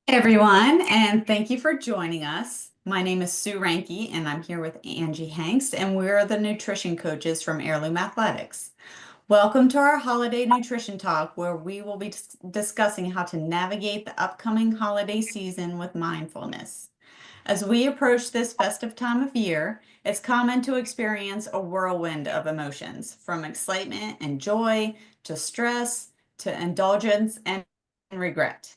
Hey everyone, and thank you for joining us. My name is Sue Ranke, and I'm here with Angie Hanks, and we're the nutrition coaches from Heirloom Athletics. Welcome to our holiday nutrition talk, where we will be discussing how to navigate the upcoming holiday season with mindfulness. As we approach this festive time of year, it's common to experience a whirlwind of emotions, from excitement and joy to stress to indulgence and regret.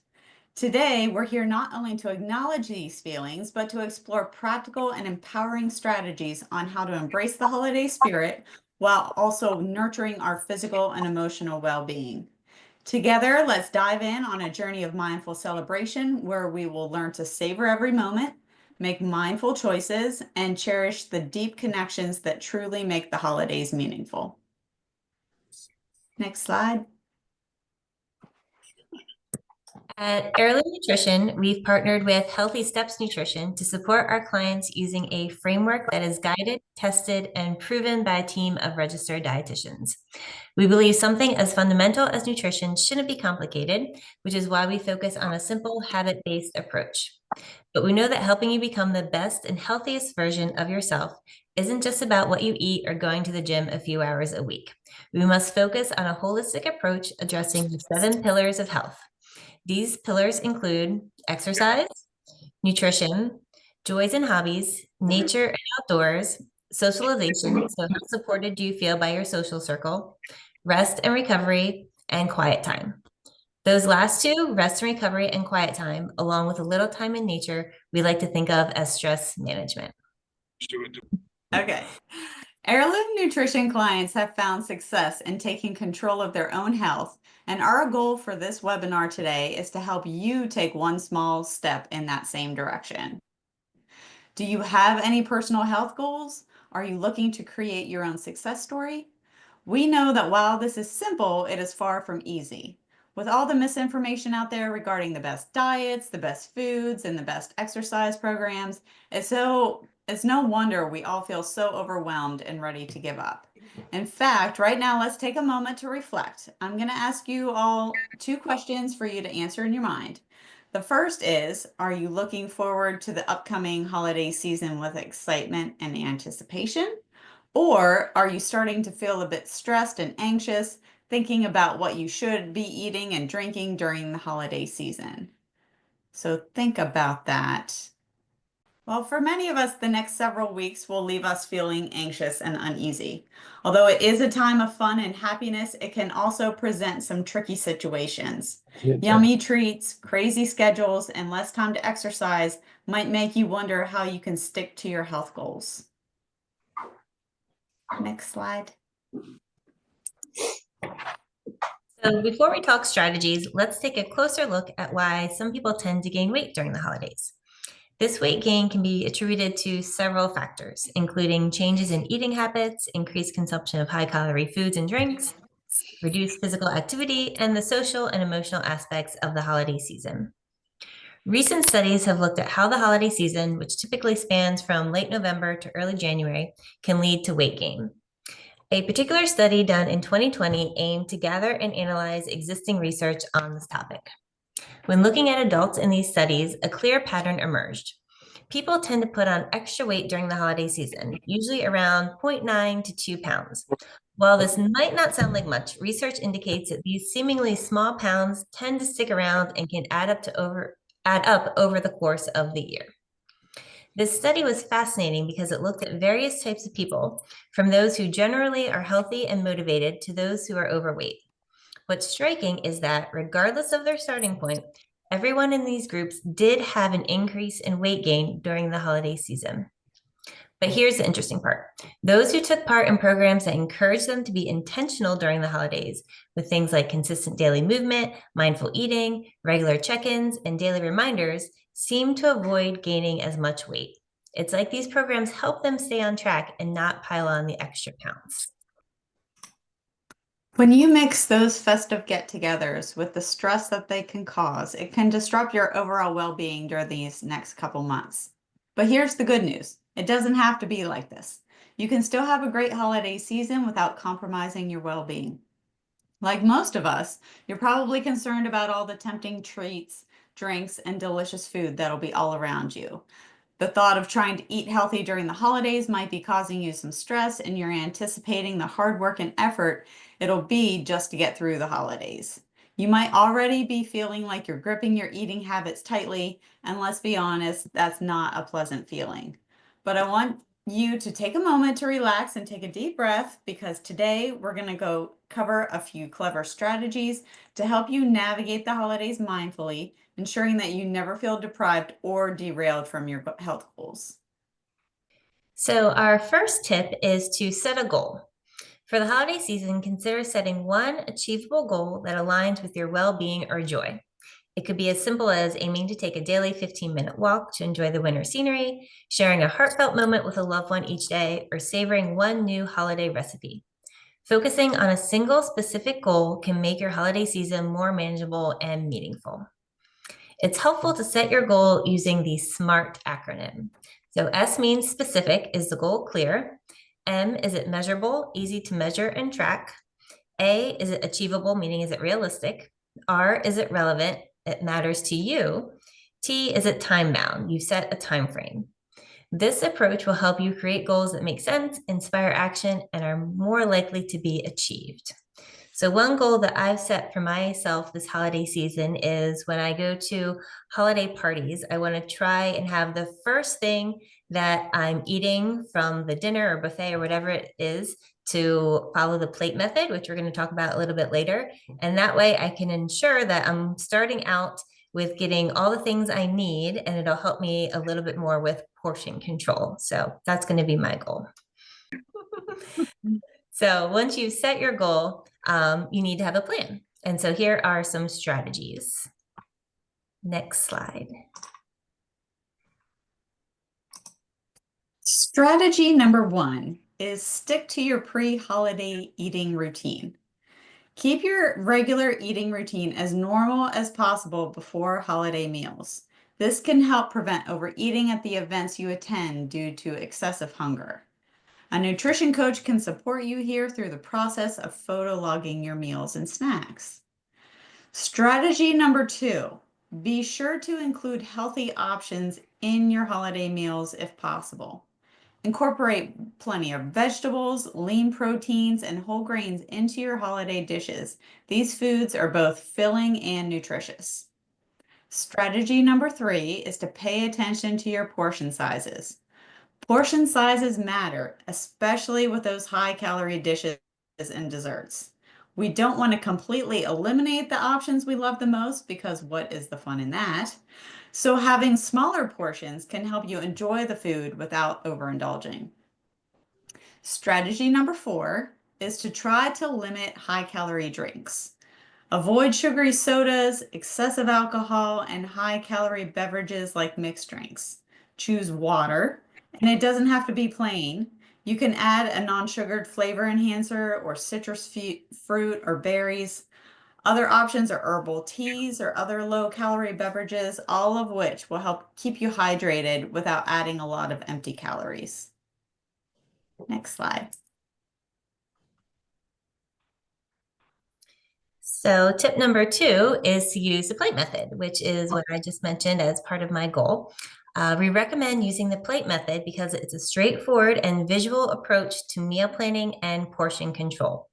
Today, we're here not only to acknowledge these feelings, but to explore practical and empowering strategies on how to embrace the holiday spirit while also nurturing our physical and emotional well being. Together, let's dive in on a journey of mindful celebration where we will learn to savor every moment, make mindful choices, and cherish the deep connections that truly make the holidays meaningful. Next slide. At Heirloom Nutrition, we've partnered with Healthy Steps Nutrition to support our clients using a framework that is guided, tested, and proven by a team of registered dietitians. We believe something as fundamental as nutrition shouldn't be complicated, which is why we focus on a simple habit-based approach. But we know that helping you become the best and healthiest version of yourself isn't just about what you eat or going to the gym a few hours a week. We must focus on a holistic approach addressing the 7 pillars of health. These pillars include exercise, nutrition, joys and hobbies, nature and outdoors, socialization, so how supported do you feel by your social circle, rest and recovery, and quiet time. Those last two, rest and recovery and quiet time, along with a little time in nature, we like to think of as stress management. Okay. Heirloom nutrition clients have found success in taking control of their own health, and our goal for this webinar today is to help you take one small step in that same direction. Do you have any personal health goals? Are you looking to create your own success story? We know that while this is simple, it is far from easy. With all the misinformation out there regarding the best diets, the best foods, and the best exercise programs, it's no wonder we all feel so overwhelmed and ready to give up. In fact, right now, let's take a moment to reflect. I'm going to ask you all two questions for you to answer in your mind. The first is, are you looking forward to the upcoming holiday season with excitement and anticipation? Or are you starting to feel a bit stressed and anxious, thinking about what you should be eating and drinking during the holiday season? So think about that. Well, for many of us, the next several weeks will leave us feeling anxious and uneasy. Although it is a time of fun and happiness, it can also present some tricky situations. Yummy treats, crazy schedules, and less time to exercise might make you wonder how you can stick to your health goals. Next slide. So before we talk strategies, let's take a closer look at why some people tend to gain weight during the holidays. This weight gain can be attributed to several factors, including changes in eating habits, increased consumption of high-calorie foods and drinks, reduced physical activity, and the social and emotional aspects of the holiday season. Recent studies have looked at how the holiday season, which typically spans from late November to early January, can lead to weight gain. A particular study done in 2020 aimed to gather and analyze existing research on this topic. When looking at adults in these studies, a clear pattern emerged. People tend to put on extra weight during the holiday season, usually around 0.9 to 2 pounds. While this might not sound like much, research indicates that these seemingly small pounds tend to stick around and can add up over the course of the year. This study was fascinating because it looked at various types of people, from those who generally are healthy and motivated to those who are overweight. What's striking is that regardless of their starting point, everyone in these groups did have an increase in weight gain during the holiday season. But here's the interesting part. Those who took part in programs that encouraged them to be intentional during the holidays, with things like consistent daily movement, mindful eating, regular check-ins, and daily reminders, seemed to avoid gaining as much weight. It's like these programs help them stay on track and not pile on the extra pounds. When you mix those festive get-togethers with the stress that they can cause, it can disrupt your overall well-being during these next couple months. But here's the good news. It doesn't have to be like this. You can still have a great holiday season without compromising your well-being. Like most of us, you're probably concerned about all the tempting treats, drinks, and delicious food that'll be all around you. The thought of trying to eat healthy during the holidays might be causing you some stress, and you're anticipating the hard work and effort it'll be just to get through the holidays. You might already be feeling like you're gripping your eating habits tightly, and let's be honest, that's not a pleasant feeling. But I want you to take a moment to relax and take a deep breath, because today we're going to go cover a few clever strategies to help you navigate the holidays mindfully, ensuring that you never feel deprived or derailed from your health goals. So, our first tip is to set a goal. For the holiday season, consider setting one achievable goal that aligns with your well being or joy. It could be as simple as aiming to take a daily 15-minute walk to enjoy the winter scenery, sharing a heartfelt moment with a loved one each day, or savoring one new holiday recipe. Focusing on a single specific goal can make your holiday season more manageable and meaningful. It's helpful to set your goal using the SMART acronym. So S means specific, is the goal clear? M, is it measurable, easy to measure and track? A, is it achievable, meaning is it realistic? R, is it relevant? It matters to you. T, is it time bound? You set a time frame. This approach will help you create goals that make sense, inspire action, and are more likely to be achieved. So, one goal that I've set for myself this holiday season is when I go to holiday parties, I want to try and have the first thing that I'm eating from the dinner or buffet or whatever it is to follow the plate method, which we're going to talk about a little bit later. And that way I can ensure that I'm starting out with getting all the things I need, and it'll help me a little bit more with portion control. So, that's going to be my goal. So once you've set your goal, you need to have a plan. And so here are some strategies. Next slide. Strategy number 1 is stick to your pre-holiday eating routine. Keep your regular eating routine as normal as possible before holiday meals. This can help prevent overeating at the events you attend due to excessive hunger. A nutrition coach can support you here through the process of photo logging your meals and snacks. Strategy number 2, be sure to include healthy options in your holiday meals if possible. Incorporate plenty of vegetables, lean proteins, and whole grains into your holiday dishes. These foods are both filling and nutritious. Strategy number 3 is to pay attention to your portion sizes. Portion sizes matter, especially with those high-calorie dishes and desserts. We don't want to completely eliminate the options we love the most, because what is the fun in that? So having smaller portions can help you enjoy the food without overindulging. Strategy number 4 is to try to limit high-calorie drinks. Avoid sugary sodas, excessive alcohol, and high-calorie beverages like mixed drinks. Choose water, and it doesn't have to be plain. You can add a non-sugared flavor enhancer or citrus fruit or berries. Other options are herbal teas or other low-calorie beverages, all of which will help keep you hydrated without adding a lot of empty calories. Next slide. So tip number 2 is to use the plate method, which is what I just mentioned as part of my goal. We recommend using the plate method because it's a straightforward and visual approach to meal planning and portion control.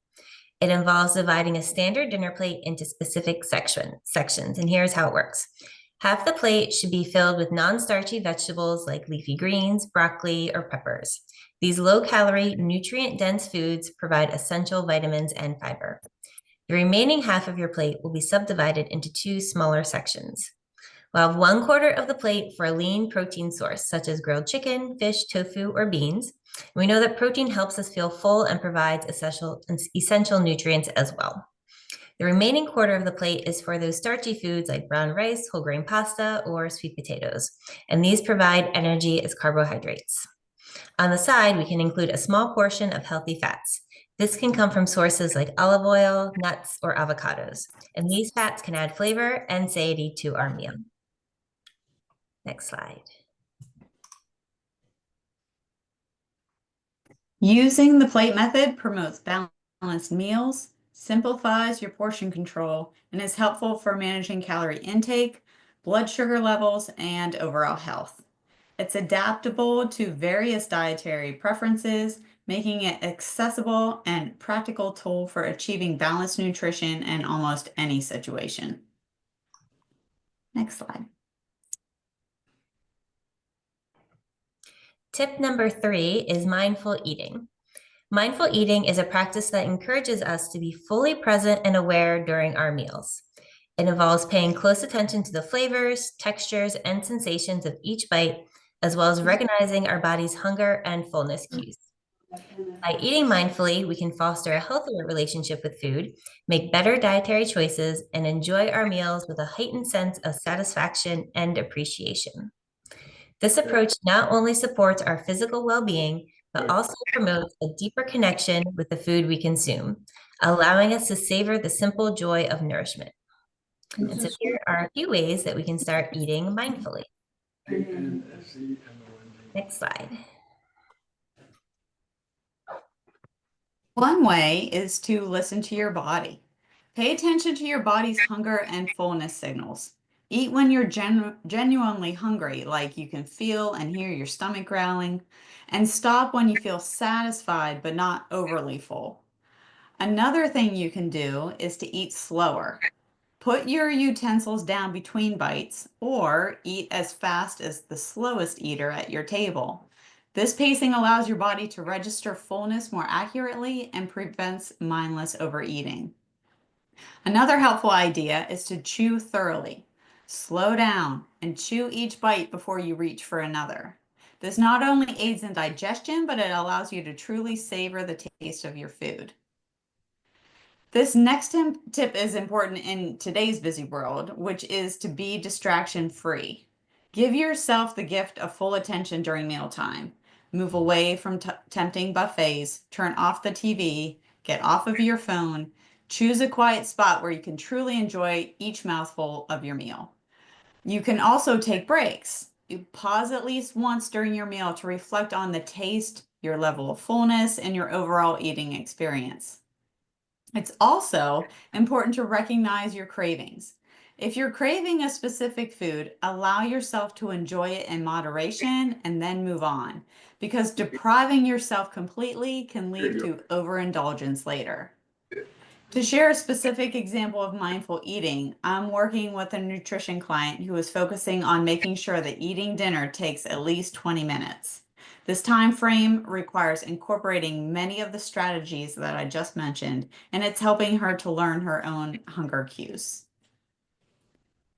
It involves dividing a standard dinner plate into specific sections, and here's how it works. Half the plate should be filled with non-starchy vegetables like leafy greens, broccoli, or peppers. These low-calorie, nutrient-dense foods provide essential vitamins and fiber. The remaining half of your plate will be subdivided into 2 smaller sections. We'll have 1/4 of the plate for a lean protein source, such as grilled chicken, fish, tofu, or beans. We know that protein helps us feel full and provides essential nutrients as well. The remaining 1/4 of the plate is for those starchy foods like brown rice, whole grain pasta, or sweet potatoes, and these provide energy as carbohydrates. On the side, we can include a small portion of healthy fats. This can come from sources like olive oil, nuts, or avocados, and these fats can add flavor and satiety to our meal. Next slide. Using the plate method promotes balanced meals, simplifies your portion control, and is helpful for managing calorie intake, blood sugar levels, and overall health. It's adaptable to various dietary preferences, making it accessible and practical tool for achieving balanced nutrition in almost any situation. Next slide. Tip number 3 is mindful eating. Mindful eating is a practice that encourages us to be fully present and aware during our meals. It involves paying close attention to the flavors, textures, and sensations of each bite, as well as recognizing our body's hunger and fullness cues. By eating mindfully, we can foster a healthier relationship with food, make better dietary choices, and enjoy our meals with a heightened sense of satisfaction and appreciation. This approach not only supports our physical well-being, but also promotes a deeper connection with the food we consume, allowing us to savor the simple joy of nourishment. And so here are a few ways that we can start eating mindfully. Next slide. One way is to listen to your body. Pay attention to your body's hunger and fullness signals. Eat when you're genuinely hungry, like you can feel and hear your stomach growling, and stop when you feel satisfied but not overly full. Another thing you can do is to eat slower. Put your utensils down between bites or eat as fast as the slowest eater at your table. This pacing allows your body to register fullness more accurately and prevents mindless overeating. Another helpful idea is to chew thoroughly. Slow down and chew each bite before you reach for another. This not only aids in digestion, but it allows you to truly savor the taste of your food. This next tip is important in today's busy world, which is to be distraction free. Give yourself the gift of full attention during mealtime. Move away from tempting buffets, turn off the TV, get off of your phone, choose a quiet spot where you can truly enjoy each mouthful of your meal. You can also take breaks. You pause at least once during your meal to reflect on the taste, your level of fullness, and your overall eating experience. It's also important to recognize your cravings. If you're craving a specific food, allow yourself to enjoy it in moderation and then move on, because depriving yourself completely can lead to overindulgence later. To share a specific example of mindful eating, I'm working with a nutrition client who is focusing on making sure that eating dinner takes at least 20 minutes. This time frame requires incorporating many of the strategies that I just mentioned, and it's helping her to learn her own hunger cues.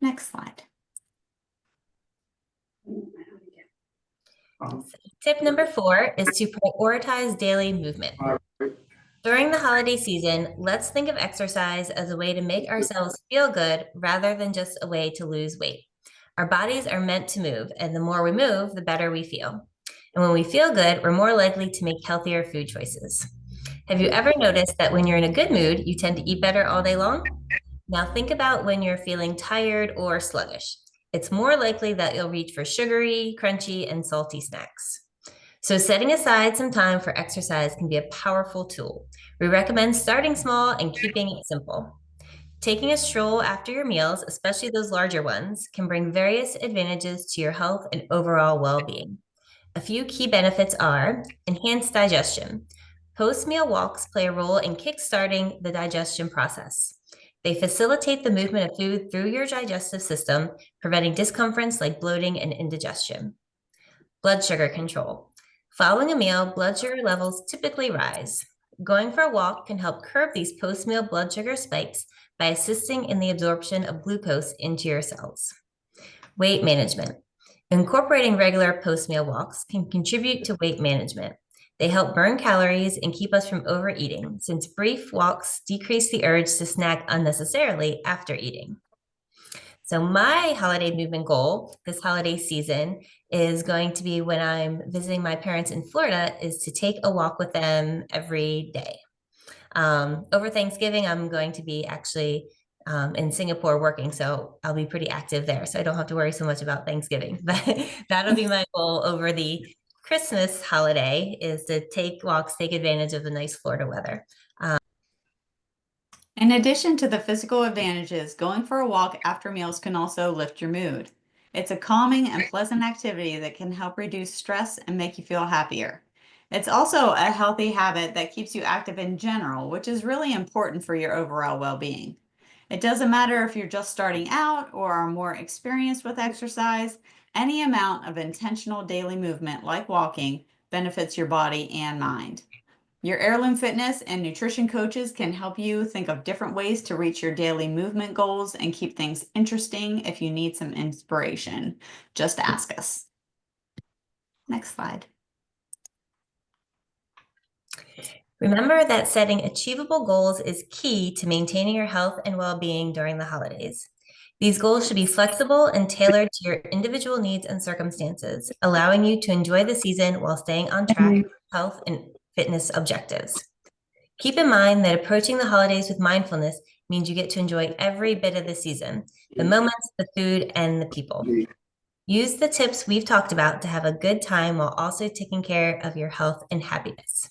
Next slide. Tip number 4 is to prioritize daily movement. During the holiday season, let's think of exercise as a way to make ourselves feel good rather than just a way to lose weight. Our bodies are meant to move, and the more we move, the better we feel. And when we feel good, we're more likely to make healthier food choices. Have you ever noticed that when you're in a good mood, you tend to eat better all day long? Now think about when you're feeling tired or sluggish. It's more likely that you'll reach for sugary, crunchy, and salty snacks. So setting aside some time for exercise can be a powerful tool. We recommend starting small and keeping it simple. Taking a stroll after your meals, especially those larger ones, can bring various advantages to your health and overall well-being. A few key benefits are enhanced digestion. Post-meal walks play a role in kickstarting the digestion process. They facilitate the movement of food through your digestive system, preventing discomforts like bloating and indigestion. Blood sugar control. Following a meal, blood sugar levels typically rise. Going for a walk can help curb these post-meal blood sugar spikes by assisting in the absorption of glucose into your cells. Weight management. Incorporating regular post-meal walks can contribute to weight management. They help burn calories and keep us from overeating, since brief walks decrease the urge to snack unnecessarily after eating. So my holiday movement goal this holiday season is going to be, when I'm visiting my parents in Florida, is to take a walk with them every day. Over Thanksgiving, I'm going to be actually in Singapore working, so I'll be pretty active there. So I don't have to worry so much about Thanksgiving, but that'll be my goal over the Christmas holiday, is to take walks, take advantage of the nice Florida weather. In addition to the physical advantages, going for a walk after meals can also lift your mood. It's a calming and pleasant activity that can help reduce stress and make you feel happier. It's also a healthy habit that keeps you active in general, which is really important for your overall well being. It doesn't matter if you're just starting out or are more experienced with exercise, any amount of intentional daily movement, like walking, benefits your body and mind. Your Heirloom Fitness and nutrition coaches can help you think of different ways to reach your daily movement goals and keep things interesting. If you need some inspiration, just ask us. Next slide. Remember that setting achievable goals is key to maintaining your health and well-being during the holidays. These goals should be flexible and tailored to your individual needs and circumstances, allowing you to enjoy the season while staying on track with health and fitness objectives. Keep in mind that approaching the holidays with mindfulness means you get to enjoy every bit of the season, the moments, the food, and the people. Use the tips we've talked about to have a good time while also taking care of your health and happiness.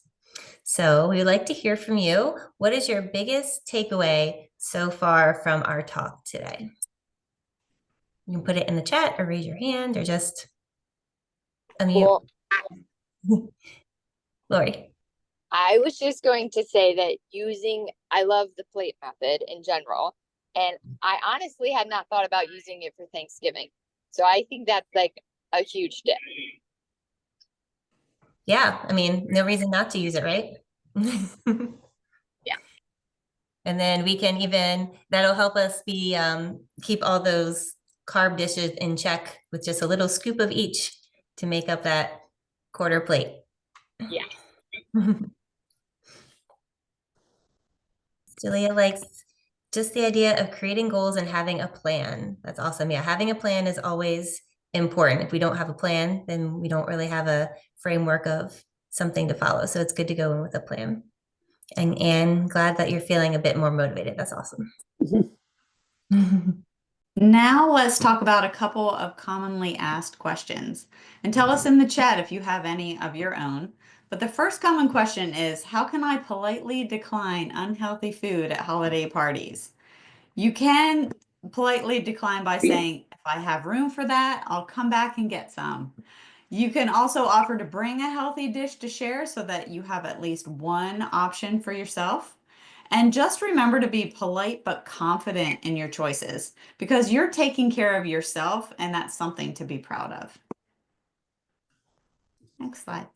So we would like to hear from you. What is your biggest takeaway so far from our talk today? You can put it in the chat or raise your hand or just unmute. Well, Lori. I was just going to say that I love the plate method in general. And I honestly had not thought about using it for Thanksgiving. So I think that's like a huge tip. Yeah, I mean, no reason not to use it, right? Yeah. And then we can that'll help us keep all those carb dishes in check with just a little scoop of each to make up that quarter plate. Yeah. Julia likes just the idea of creating goals and having a plan. That's awesome. Yeah, having a plan is always important. If we don't have a plan, then we don't really have a framework of something to follow. So it's good to go in with a plan. And Anne, glad that you're feeling a bit more motivated. That's awesome. Now let's talk about a couple of commonly asked questions. And tell us in the chat if you have any of your own. But the first common question is, how can I politely decline unhealthy food at holiday parties? You can politely decline by saying, if I have room for that, I'll come back and get some. You can also offer to bring a healthy dish to share so that you have at least one option for yourself. And just remember to be polite but confident in your choices because you're taking care of yourself, and that's something to be proud of. Next slide.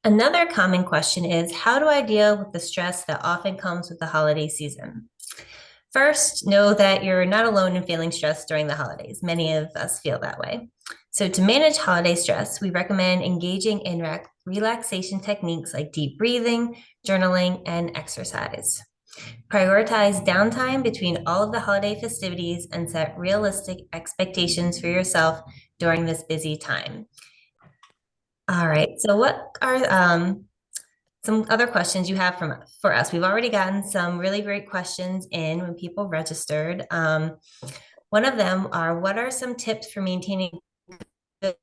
Another common question is, how do I deal with the stress that often comes with the holiday season? First, know that you're not alone in feeling stressed during the holidays. Many of us feel that way. So to manage holiday stress, we recommend engaging in relaxation techniques like deep breathing, journaling, and exercise. Prioritize downtime between all of the holiday festivities and set realistic expectations for yourself during this busy time. All right, so what are some other questions you have for us? We've already gotten some really great questions in when people registered. One of them are, what are some tips for maintaining good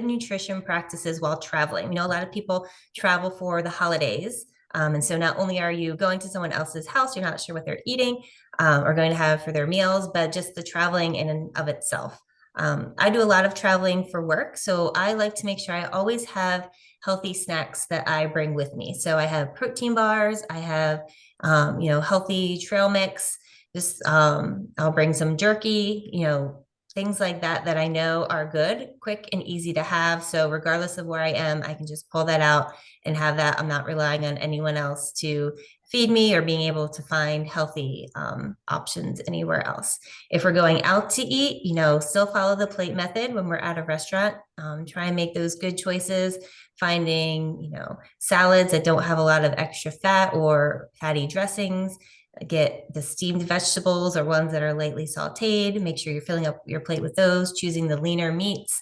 nutrition practices while traveling? We know a lot of people travel for the holidays. And so not only are you going to someone else's house, you're not sure what they're eating or going to have for their meals, but just the traveling in and of itself. I do a lot of traveling for work, so I like to make sure I always have healthy snacks that I bring with me. So I have protein bars, I have healthy trail mix. Just I'll bring some jerky, things like that that I know are good, quick, and easy to have. So regardless of where I am, I can just pull that out and have that. I'm not relying on anyone else to feed me or being able to find healthy options anywhere else. If we're going out to eat, still follow the plate method when we're at a restaurant. Try and make those good choices, finding, salads that don't have a lot of extra fat or fatty dressings. Get the steamed vegetables or ones that are lightly sauteed. Make sure you're filling up your plate with those, choosing the leaner meats.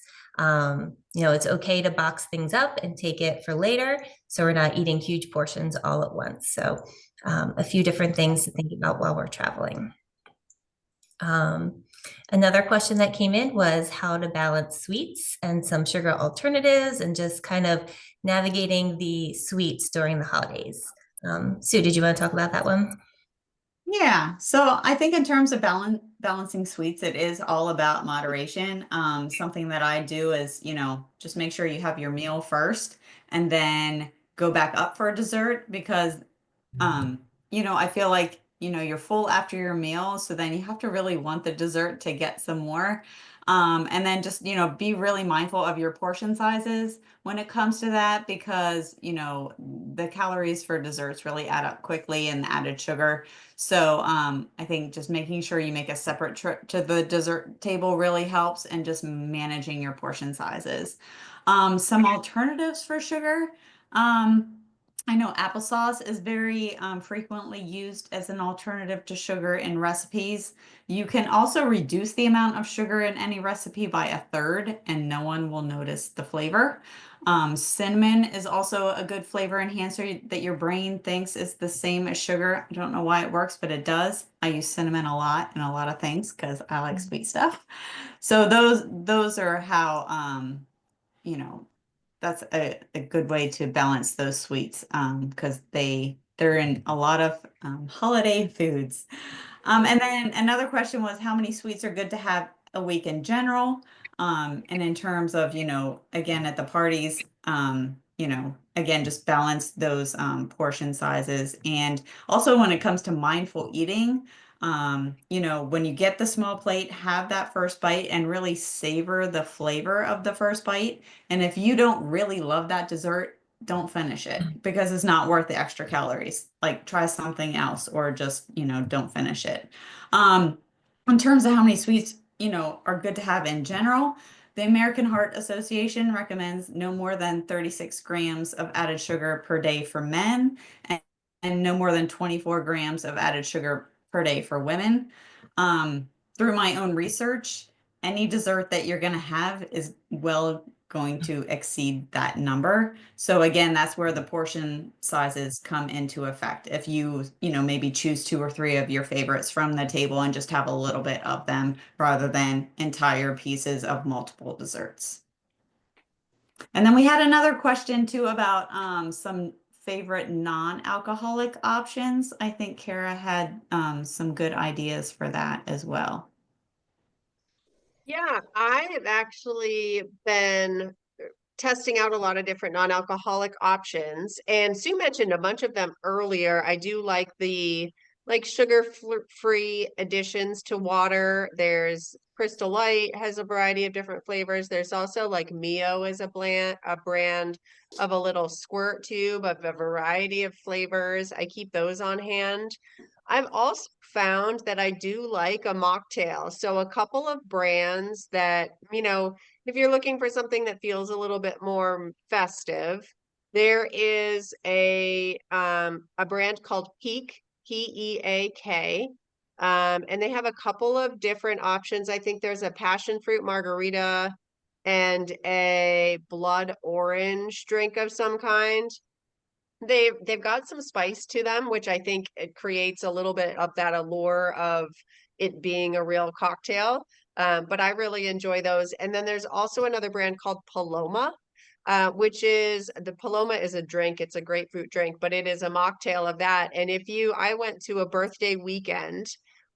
It's okay to box things up and take it for later, so we're not eating huge portions all at once. So a few different things to think about while we're traveling. Another question that came in was how to balance sweets and some sugar alternatives and just kind of navigating the sweets during the holidays. Sue, did you want to talk about that one? Yeah, so I think in terms of balancing sweets, it is all about moderation. Something that I do is, just make sure you have your meal first and then go back up for dessert because um, I feel like, you're full after your meal, so then you have to really want the dessert to get some more. And then just, be really mindful of your portion sizes when it comes to that because, the calories for desserts really add up quickly and the added sugar. So, I think just making sure you make a separate trip to the dessert table really helps and just managing your portion sizes. Some alternatives for sugar. Um, I know applesauce is very frequently used as an alternative to sugar in recipes. You can also reduce the amount of sugar in any recipe by a third, and no one will notice the flavor. Cinnamon is also a good flavor enhancer that your brain thinks is the same as sugar. I don't know why it works, but it does. I use cinnamon a lot in a lot of things because I like sweet stuff. So those are how you know that's a good way to balance those sweets because they're in a lot of holiday foods. And then another question was how many sweets are good to have a week in general? And in terms of, again, at the parties, again, just balance those portion sizes. And also when it comes to mindful eating, when you get the small plate, have that first bite and really savor the flavor of the first bite. And if you don't really love that dessert, don't finish it because it's not worth the extra calories. Like try something else or just, don't finish it. Um, in terms of how many sweets, are good to have in general, the American Heart Association recommends no more than 36 grams of added sugar per day for men and no more than 24 grams of added sugar per day for women. Through my own research, any dessert that you're going to have is well going to exceed that number. So again, that's where the portion sizes come into effect. If you, maybe choose two or three of your favorites from the table and just have a little bit of them rather than entire pieces of multiple desserts. And then we had another question too about some favorite non-alcoholic options. I think Kara had some good ideas for that as well. Yeah, I have actually been testing out a lot of different non-alcoholic options, and Sue mentioned a bunch of them earlier. I do like the sugar-free additions to water. There's Crystal Light has a variety of different flavors. There's also like Mio is a brand of a little squirt tube of a variety of flavors. I keep those on hand. I've also found that I do like a mocktail. So a couple of brands that, if you're looking for something that feels a little bit more festive, there is a brand called Peak, Peak. And they have a couple of different options. I think there's a passion fruit margarita and a blood orange drink of some kind. They've got some spice to them, which I think it creates a little bit of that allure of it being a real cocktail. But I really enjoy those. And then there's also another brand called Paloma, which is the Paloma is a drink. It's a grapefruit drink, but it is a mocktail of that. And I went to a birthday weekend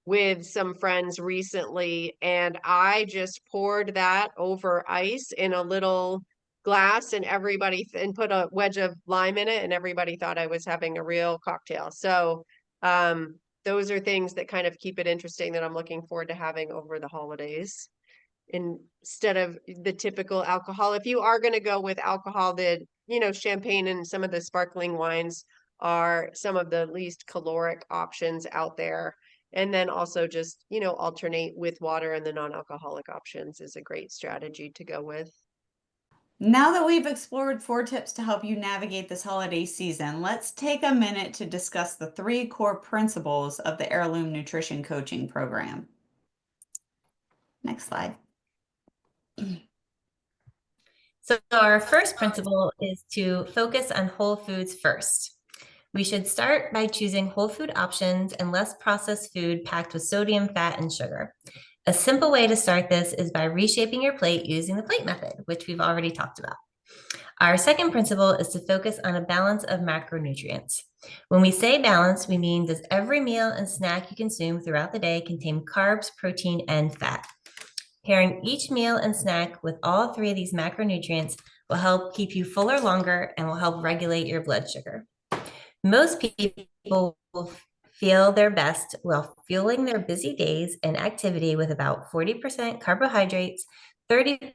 with some friends recently, and I just poured that over ice in a little glass, and and put a wedge of lime in it, and everybody thought I was having a real cocktail. So those are things that kind of keep it interesting that I'm looking forward to having over the holidays instead of the typical alcohol. If you are going to go with alcohol, champagne and some of the sparkling wines are some of the least caloric options out there. And then also just, alternate with water, and the non-alcoholic options is a great strategy to go with. Now that we've explored 4 tips to help you navigate this holiday season, let's take a minute to discuss the 3 core principles of the Heirloom Nutrition Coaching Program. Next slide. So our first principle is to focus on whole foods first. We should start by choosing whole food options and less processed food packed with sodium, fat, and sugar. A simple way to start this is by reshaping your plate using the plate method, which we've already talked about. Our second principle is to focus on a balance of macronutrients. When we say balance, we mean does every meal and snack you consume throughout the day contain carbs, protein, and fat? Pairing each meal and snack with all three of these macronutrients will help keep you fuller longer and will help regulate your blood sugar. Most people will feel their best while fueling their busy days and activity with about 40% carbohydrates, 30%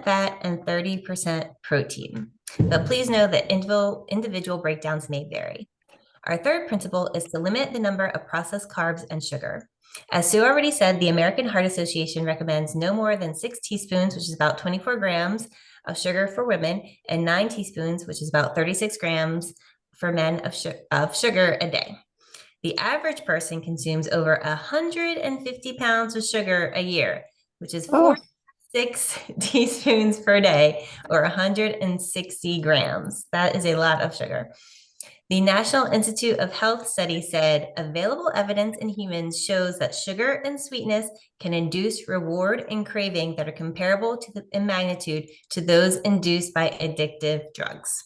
fat, and 30% protein. But please know that individual breakdowns may vary. Our third principle is to limit the number of processed carbs and sugar. As Sue already said, the American Heart Association recommends no more than 6 teaspoons, which is about 24 grams of sugar for women, and 9 teaspoons, which is about 36 grams for men of sugar a day. The average person consumes over 150 pounds of sugar a year, which is 46 teaspoons per day, or 160 grams. That is a lot of sugar. The National Institute of Health study said available evidence in humans shows that sugar and sweetness can induce reward and craving that are comparable in magnitude to those induced by addictive drugs.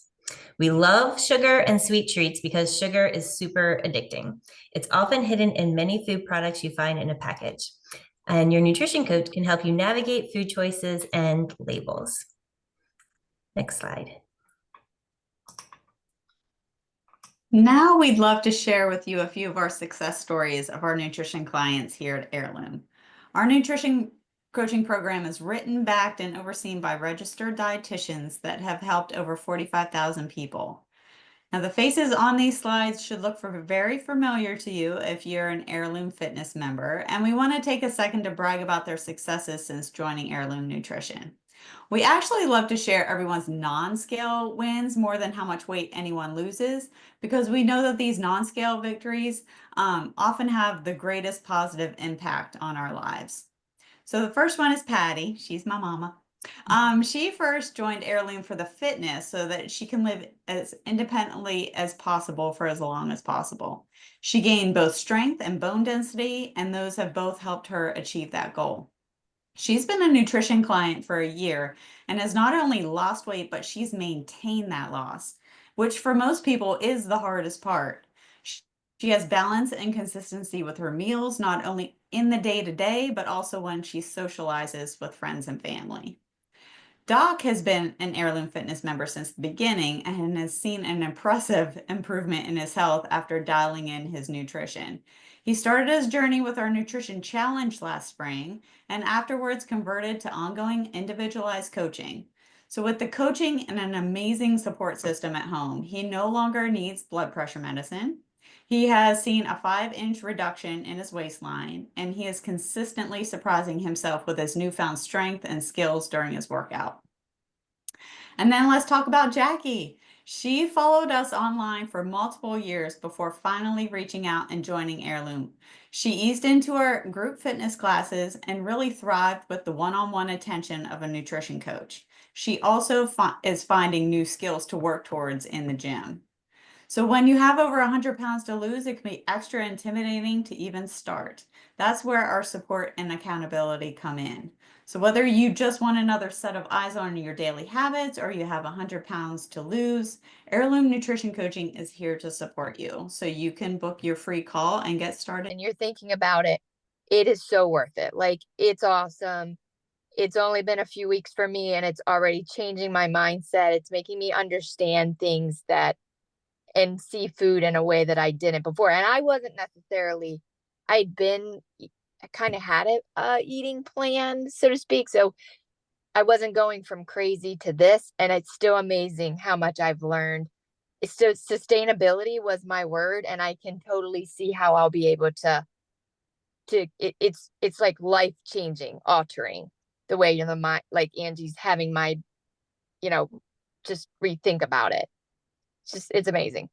We love sugar and sweet treats because sugar is super addicting. It's often hidden in many food products you find in a package. And your nutrition coach can help you navigate food choices and labels. Next slide. Now we'd love to share with you a few of our success stories of our nutrition clients here at Heirloom. Our nutrition coaching program is written, backed, and overseen by registered dietitians that have helped over 45,000 people. Now the faces on these slides should look very familiar to you if you're an Heirloom Fitness member, and we want to take a second to brag about their successes since joining Heirloom Nutrition. We actually love to share everyone's non-scale wins more than how much weight anyone loses, because we know that these non-scale victories often have the greatest positive impact on our lives. So the first one is Patty. She's my mama. She first joined Heirloom for the fitness so that she can live as independently as possible for as long as possible. She gained both strength and bone density, and those have both helped her achieve that goal. She's been a nutrition client for a year and has not only lost weight, but she's maintained that loss, which for most people is the hardest part. She has balance and consistency with her meals, not only in the day-to-day, but also when she socializes with friends and family. Doc has been an Heirloom Fitness member since the beginning and has seen an impressive improvement in his health after dialing in his nutrition. He started his journey with our nutrition challenge last spring and afterwards converted to ongoing individualized coaching. So with the coaching and an amazing support system at home, he no longer needs blood pressure medicine. He has seen a 5-inch reduction in his waistline, and he is consistently surprising himself with his newfound strength and skills during his workout. And then let's talk about Jackie. She followed us online for multiple years before finally reaching out and joining Heirloom. She eased into our group fitness classes and really thrived with the one-on-one attention of a nutrition coach. She also is finding new skills to work towards in the gym. So when you have over 100 pounds to lose, it can be extra intimidating to even start. That's where our support and accountability come in. So whether you just want another set of eyes on your daily habits or you have 100 pounds to lose, Heirloom Nutrition Coaching is here to support you. So you can book your free call and get started. And you're thinking about it, it is so worth it. Like, it's awesome. It's only been a few weeks for me and it's already changing my mindset. It's making me understand things and see food in a way that I didn't before. And I wasn't necessarily, I kind of had a eating plan, so to speak. So I wasn't going from crazy to this. And it's still amazing how much I've learned. It's still, sustainability was my word. And I can totally see how I'll be able it's like life changing, altering the way, the mind, like Angie's having my, just rethink about it. It's amazing.